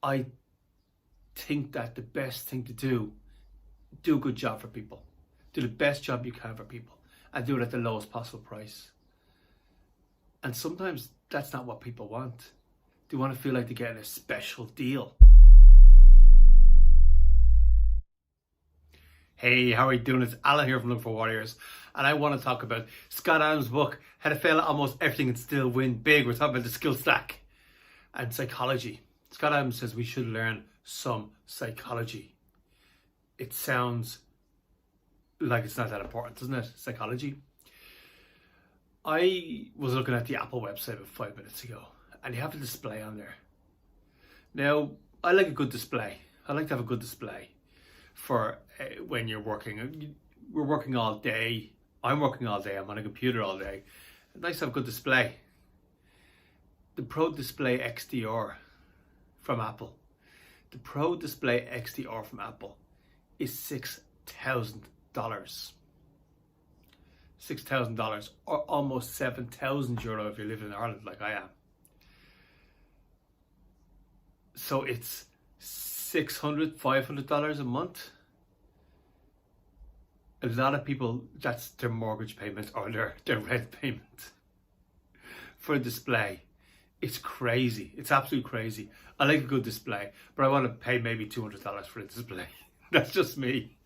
I think that the best thing to do a good job for people. Do the best job you can for people and do it at the lowest possible price. And sometimes that's not what people want. They want to feel like they're getting a special deal. Hey, how are you doing? It's Alan here from Look for Warriors, and I want to talk about Scott Adams' book, How to Fail at Almost Everything and Still Win Big. We're talking about the skill stack and psychology. Scott Adams says we should learn some psychology. It sounds like it's not that important, doesn't it? Psychology. I was looking at the Apple website about 5 minutes ago, and you have a display on there. Now, I like a good display. I like to have a good display for when you're working. We're working all day. I'm working all day. I'm on a computer all day. It's nice to have a good display. The Pro Display XDR from Apple. The Pro Display XDR from Apple is $6,000. $6,000 or almost €7,000 if you live in Ireland like I am. So it's $600, $500 a month. A lot of people, that's their mortgage payment or their rent payment for a display. It's crazy. It's absolutely crazy. I like a good display, but I want to pay maybe $200 for a display. That's just me.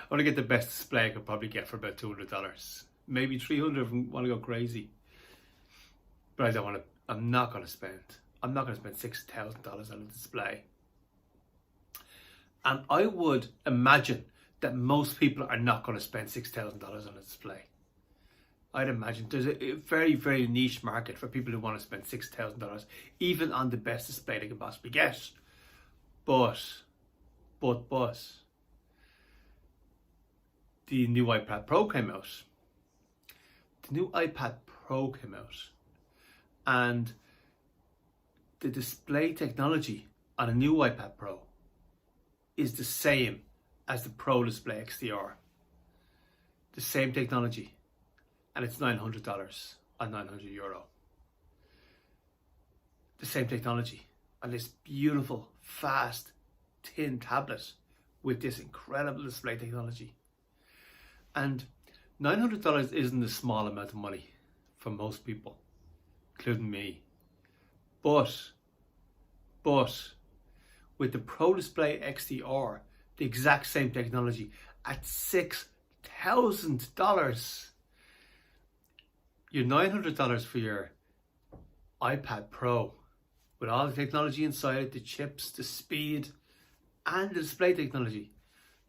I want to get the best display I could probably get for about $200. Maybe $300 if I want to go crazy. But I don't want to, I'm not going to spend $6,000 on a display. And I would imagine that most people are not going to spend $6,000 on a display. I'd imagine there's a very, very niche market for people who want to spend $6,000 even on the best display they can possibly get. But the new iPad Pro came out. The new iPad Pro came out, and the display technology on a new iPad Pro is the same as the Pro Display XDR. The same technology, and it's $900 or €900. The same technology on this beautiful, fast, thin tablet with this incredible display technology. And $900 isn't a small amount of money for most people, including me. But with the Pro Display XDR, the exact same technology at $6,000, your $900 for your iPad Pro with all the technology inside, the chips, the speed, and the display technology,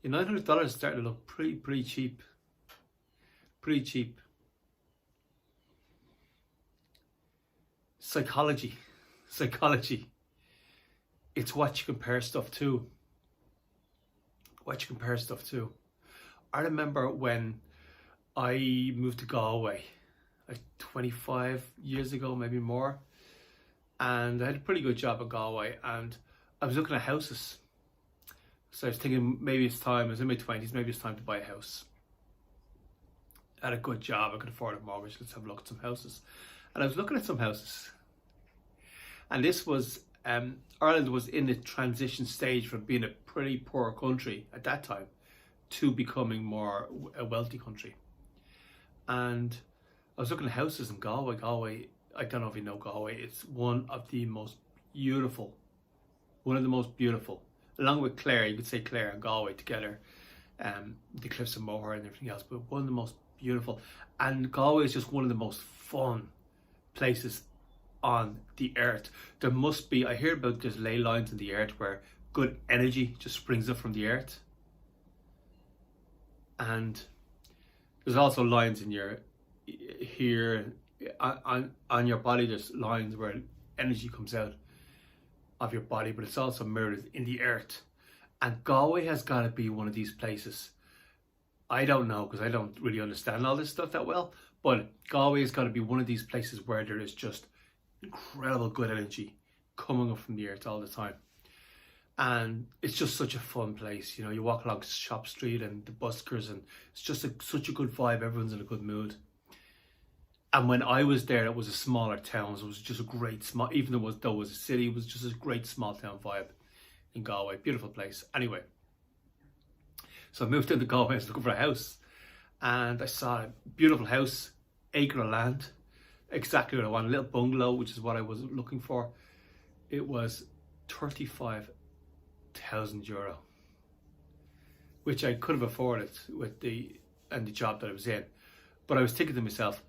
your $900 is starting to look pretty cheap. Pretty cheap. Psychology. It's what you compare stuff to. I remember when I moved to Galway, like 25 years ago, maybe more. And I had a pretty good job at Galway, and I was looking at houses. So I was thinking maybe it's time, I was in my 20s, maybe it's time to buy a house. I had a good job, I could afford a mortgage, let's have a look at some houses. And I was looking at some houses. And this was, Ireland was in the transition stage from being a pretty poor country at that time to becoming more a wealthy country. And I was looking at houses in Galway. Galway, I don't know if you know Galway, it's one of the most beautiful, along with Clare, you could say Clare and Galway together, the Cliffs of Moher and everything else, but one of the most beautiful. And Galway is just one of the most fun places on the earth. There must be, I hear about there's ley lines in the earth where good energy just springs up from the earth. And there's also lines in your, here on your body, there's lines where energy comes out of your body, but it's also mirrored in the earth. And Galway has got to be one of these places. I don't know, because I don't really understand all this stuff that well, but Galway has got to be one of these places where there is just incredible good energy coming up from the earth all the time. And it's just such a fun place. You know, you walk along Shop Street and the buskers, and it's just such a good vibe. Everyone's in a good mood. And when I was there, it was a smaller town. So it was just a great small, even though it was a city, it was just a great small town vibe in Galway. Beautiful place. Anyway, so I moved into Galway. I was looking for a house, and I saw a beautiful house, acre of land, exactly what I wanted. A little bungalow, which is what I was looking for. It was 35,000 euro, which I could have afforded with the job that I was in. But I was thinking to myself,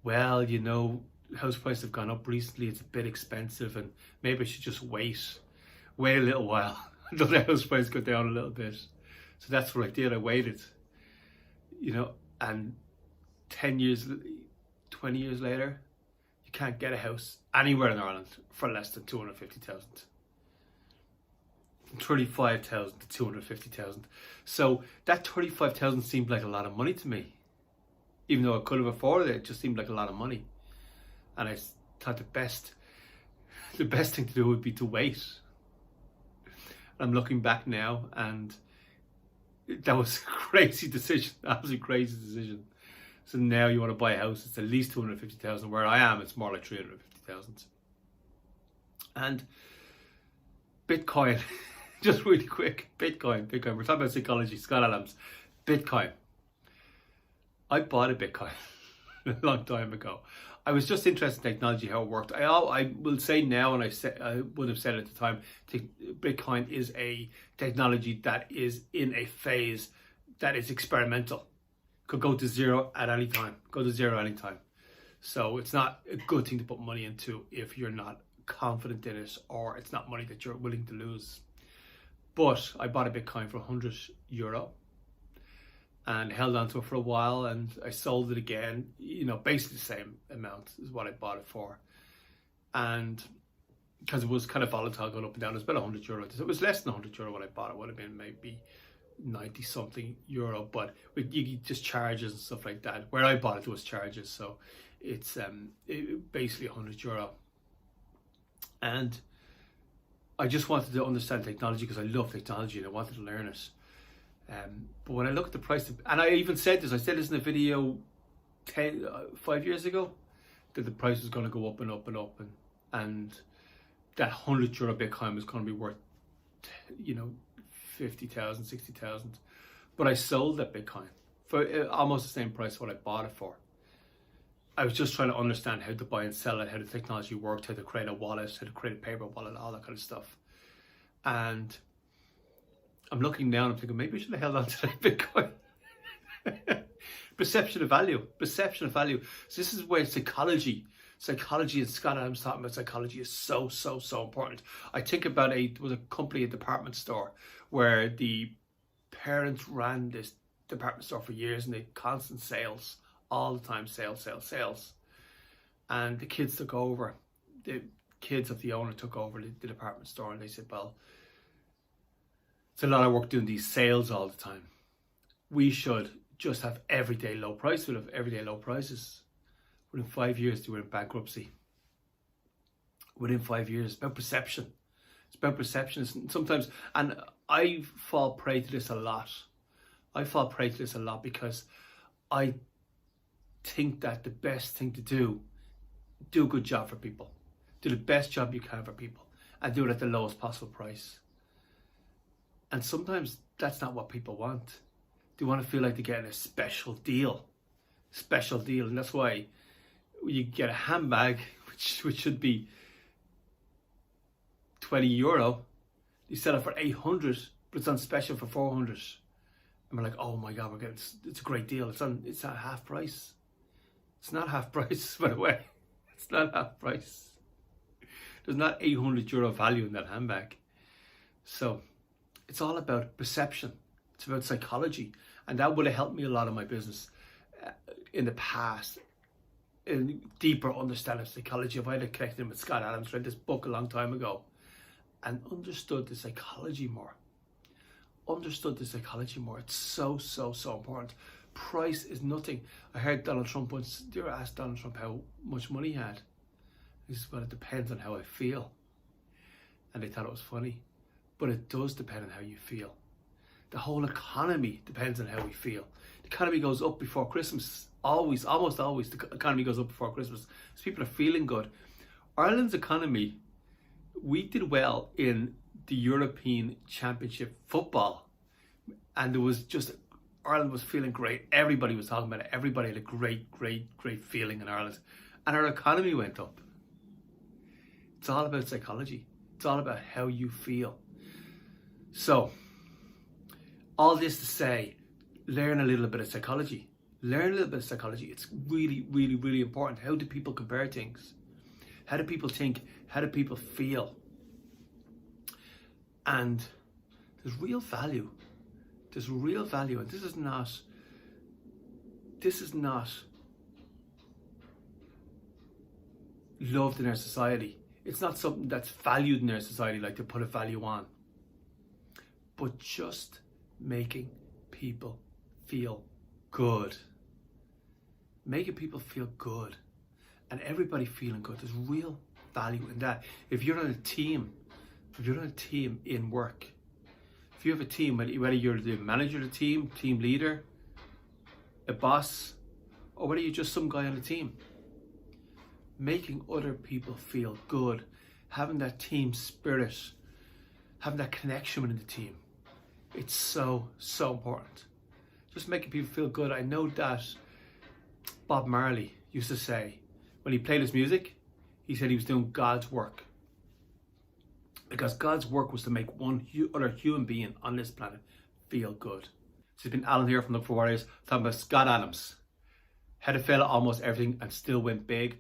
well, you know, house prices have gone up recently. It's a bit expensive, and maybe I should just wait a little while until the house price go down a little bit. So that's what I did. I waited, you know, and 10 years, 20 years later, you can't get a house anywhere in Ireland for less than 250,000. From 35,000 to 250,000. So that 35,000 seemed like a lot of money to me. Even though I could have afforded it, it just seemed like a lot of money. And I thought the best thing to do would be to wait. I'm looking back now, and that was a crazy decision, absolutely crazy decision. So now you want to buy a house, it's at least 250,000. Where I am, it's more like 350,000. And Bitcoin, just really quick, Bitcoin. We're talking about psychology, Scott Adams. Bitcoin. I bought a Bitcoin a long time ago. I was just interested in technology, how it worked. I will say now, and I would have said at the time, Bitcoin is a technology that is in a phase that is experimental. Could go to zero at any time. So it's not a good thing to put money into if you're not confident in it, or it's not money that you're willing to lose. But I bought a Bitcoin for 100 euro. And held on to it for a while, and I sold it again, you know, basically the same amount as what I bought it for. And because it was kind of volatile going up and down, it was about 100 euro. It was less than 100 euro when I bought it. It would have been maybe 90 something euro, but you just charges and stuff like that. Where I bought it, there was charges, so it's basically 100 euro. And I just wanted to understand technology because I love technology and I wanted to learn it. But when I look at the price, and I even said this, I said this in a video 5 years ago, that the price was going to go up and up and up, and that 100 euro Bitcoin was going to be worth, you know, 50,000, 60,000. But I sold that Bitcoin for almost the same price what I bought it for. I was just trying to understand how to buy and sell it, how the technology worked, how to create a wallet, how to create a paper wallet, all that kind of stuff. And I'm looking now and I'm thinking, maybe I should have held on to that Bitcoin. Perception of value. So this is where psychology and Scott Adams talking about psychology is so important. I think about a company, a department store, where the parents ran this department store for years, and they constant sales, all the time, sales. And the kids took over. The kids of the owner took over the department store, and they said, well, it's a lot of work doing these sales all the time. We should just have everyday low price. We'll have everyday low prices. Within 5 years, they were in bankruptcy. Within 5 years, it's about perception. Sometimes, and I fall prey to this a lot. Because I think that the best thing to do a good job for people. Do the best job you can for people, and do it at the lowest possible price. And sometimes that's not what people want. They want to feel like they're getting a special deal. And that's why you get a handbag, which should be 20 euro. You sell it for 800, but it's on special for 400. And we're like, oh my God, it's a great deal. It's not half price. It's not half price, by the way. It's not half price. There's not 800 euro value in that handbag. So it's all about perception. It's about psychology. And that would have helped me a lot in my business in the past. In deeper understanding of psychology. If I had connected with Scott Adams, read this book a long time ago, and understood the psychology more. It's so important. Price is nothing. I heard Donald Trump once, they were asked Donald Trump how much money he had. He said, well, it depends on how I feel. And they thought it was funny. But it does depend on how you feel. The whole economy depends on how we feel. The economy goes up before Christmas. Always, almost always, the economy goes up before Christmas. So people are feeling good. Ireland's economy, we did well in the European Championship football. And there was just, Ireland was feeling great. Everybody was talking about it. Everybody had a great, great, great feeling in Ireland. And our economy went up. It's all about psychology. It's all about how you feel. So, all this to say, learn a little bit of psychology. Learn a little bit of psychology. It's really, really, really important. How do people compare things? How do people think? How do people feel? And there's real value. There's real value. And this is not loved in our society. It's not something that's valued in our society, like to put a value on. But just making people feel good. Making people feel good. And everybody feeling good. There's real value in that. If you're on a team in work, if you have a team, whether you're the manager of the team, team leader, a boss, or whether you're just some guy on the team, making other people feel good, having that team spirit, having that connection within the team, it's so, so important. Just making people feel good. I know that Bob Marley used to say, when he played his music, he said he was doing God's work. Because God's work was to make one other human being on this planet feel good. This has been Alan here from Look for Warriors, talking about Scott Adams. How to fail at almost everything and still win big.